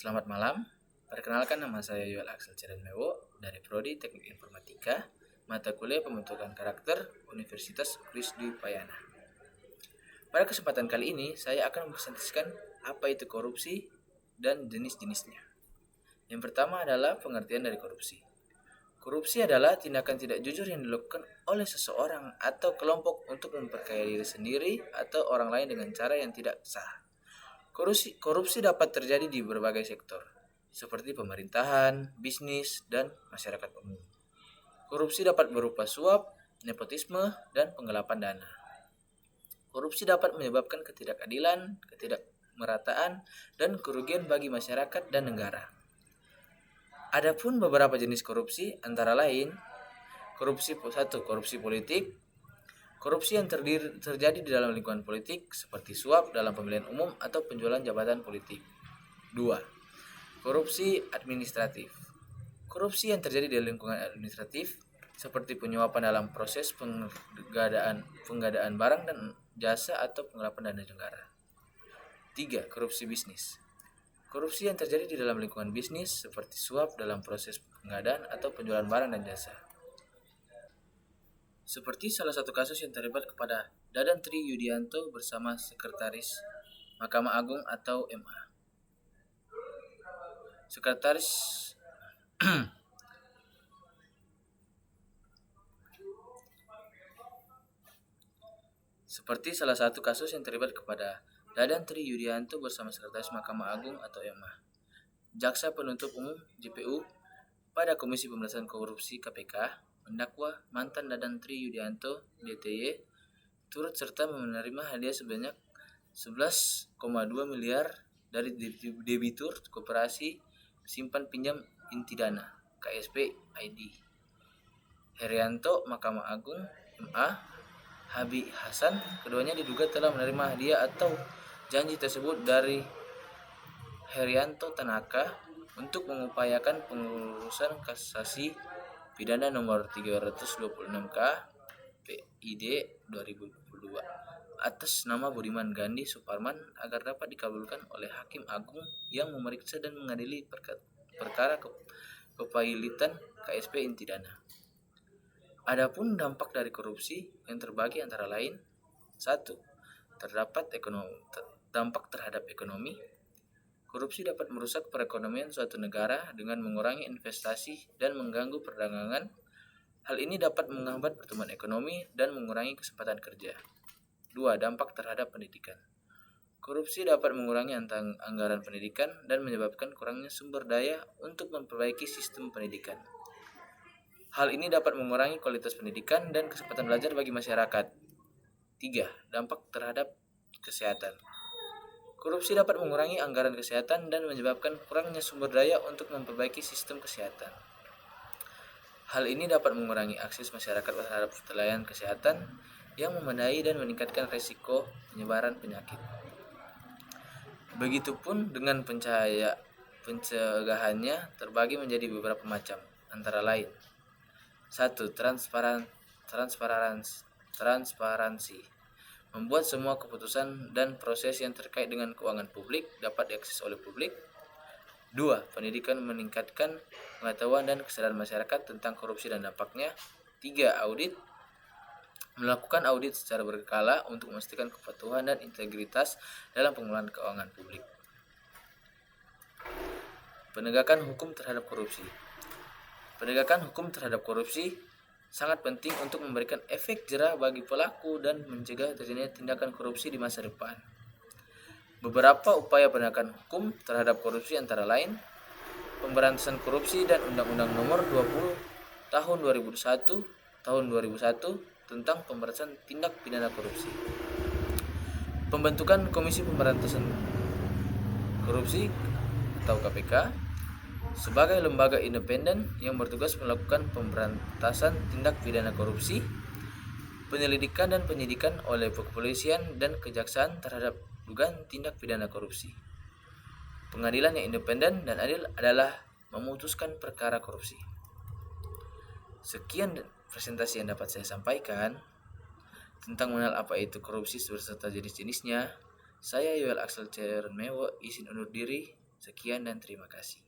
Selamat malam, perkenalkan nama saya Yuel Axel Cerenmewo dari Prodi Teknik Informatika, mata kuliah pembentukan karakter Universitas Krisdi Payana. Pada kesempatan kali ini, saya akan mempresentasikan apa itu korupsi dan jenis-jenisnya. Yang pertama adalah pengertian dari korupsi. Korupsi adalah tindakan tidak jujur yang dilakukan oleh seseorang atau kelompok untuk memperkaya diri sendiri atau orang lain dengan cara yang tidak sah. Korupsi dapat terjadi di berbagai sektor, seperti pemerintahan, bisnis, dan masyarakat umum. Korupsi dapat berupa suap, nepotisme, dan penggelapan dana. Korupsi dapat menyebabkan ketidakadilan, ketidakmerataan, dan kerugian bagi masyarakat dan negara. Adapun beberapa jenis korupsi antara lain, korupsi politik. Korupsi yang terjadi di dalam lingkungan politik seperti suap dalam pemilihan umum atau penjualan jabatan politik. 2. Korupsi administratif. Korupsi yang terjadi di lingkungan administratif seperti penyuapan dalam proses penggadaan barang dan jasa atau penggelapan dana negara. 3. Korupsi bisnis. Korupsi yang terjadi di dalam lingkungan bisnis seperti suap dalam proses pengadaan atau penjualan barang dan jasa. Seperti salah satu kasus yang terlibat kepada Dadan Tri Yudianto bersama Sekretaris Mahkamah Agung atau MA. Seperti salah satu kasus yang terlibat kepada Dadan Tri Yudianto bersama Sekretaris Mahkamah Agung atau MA. Jaksa Penuntut Umum JPU pada Komisi Pemberantasan Korupsi KPK mendakwa mantan Dadan Tri Yudianto DTY turut serta menerima hadiah sebanyak 11,2 miliar dari debitur Koperasi Simpan Pinjam Intidana KSP ID. Herianto Mahkamah Agung MA, Habib Hasan, keduanya diduga telah menerima hadiah atau janji tersebut dari Herianto Tanaka untuk mengupayakan pengurusan kasasi pidana nomor 326K PID 2022 atas nama Budiman Gandhi Suparman agar dapat dikabulkan oleh Hakim Agung yang memeriksa dan mengadili perkara kepailitan KSP Intidana. Adapun dampak dari korupsi yang terbagi antara lain: 1. Dampak terhadap ekonomi. Korupsi dapat merusak perekonomian suatu negara dengan mengurangi investasi dan mengganggu perdagangan. Hal ini dapat menghambat pertumbuhan ekonomi dan mengurangi kesempatan kerja. 2. Dampak terhadap pendidikan. Korupsi dapat mengurangi anggaran pendidikan dan menyebabkan kurangnya sumber daya untuk memperbaiki sistem pendidikan. Hal ini dapat mengurangi kualitas pendidikan dan kesempatan belajar bagi masyarakat. 3. Dampak terhadap kesehatan. Korupsi dapat mengurangi anggaran kesehatan dan menyebabkan kurangnya sumber daya untuk memperbaiki sistem kesehatan. Hal ini dapat mengurangi akses masyarakat terhadap pelayanan kesehatan yang memadai dan meningkatkan risiko penyebaran penyakit. Begitupun dengan pencegahannya terbagi menjadi beberapa macam, antara lain: 1. Transparansi. Membuat semua keputusan dan proses yang terkait dengan keuangan publik dapat diakses oleh publik. 2. Pendidikan, meningkatkan pengetahuan dan kesadaran masyarakat tentang korupsi dan dampaknya. 3. Audit. Melakukan audit secara berkala untuk memastikan kepatuhan dan integritas dalam pengelolaan keuangan publik. Penegakan hukum terhadap korupsi. Penegakan hukum terhadap korupsi sangat penting untuk memberikan efek jera bagi pelaku dan mencegah terjadinya tindakan korupsi di masa depan. Beberapa upaya penegakan hukum terhadap korupsi antara lain: Pemberantasan Korupsi dan Undang-Undang Nomor 20 Tahun 2001 tentang pemberantasan tindak pidana korupsi. Pembentukan Komisi Pemberantasan Korupsi atau KPK sebagai lembaga independen yang bertugas melakukan pemberantasan tindak pidana korupsi, penyelidikan dan penyidikan oleh kepolisian dan kejaksaan terhadap dugaan tindak pidana korupsi. Pengadilan yang independen dan adil adalah memutuskan perkara korupsi. Sekian presentasi yang dapat saya sampaikan tentang mengenal apa itu korupsi beserta jenis-jenisnya. Saya Yuel Axel Cerenmewo izin undur diri. Sekian dan terima kasih.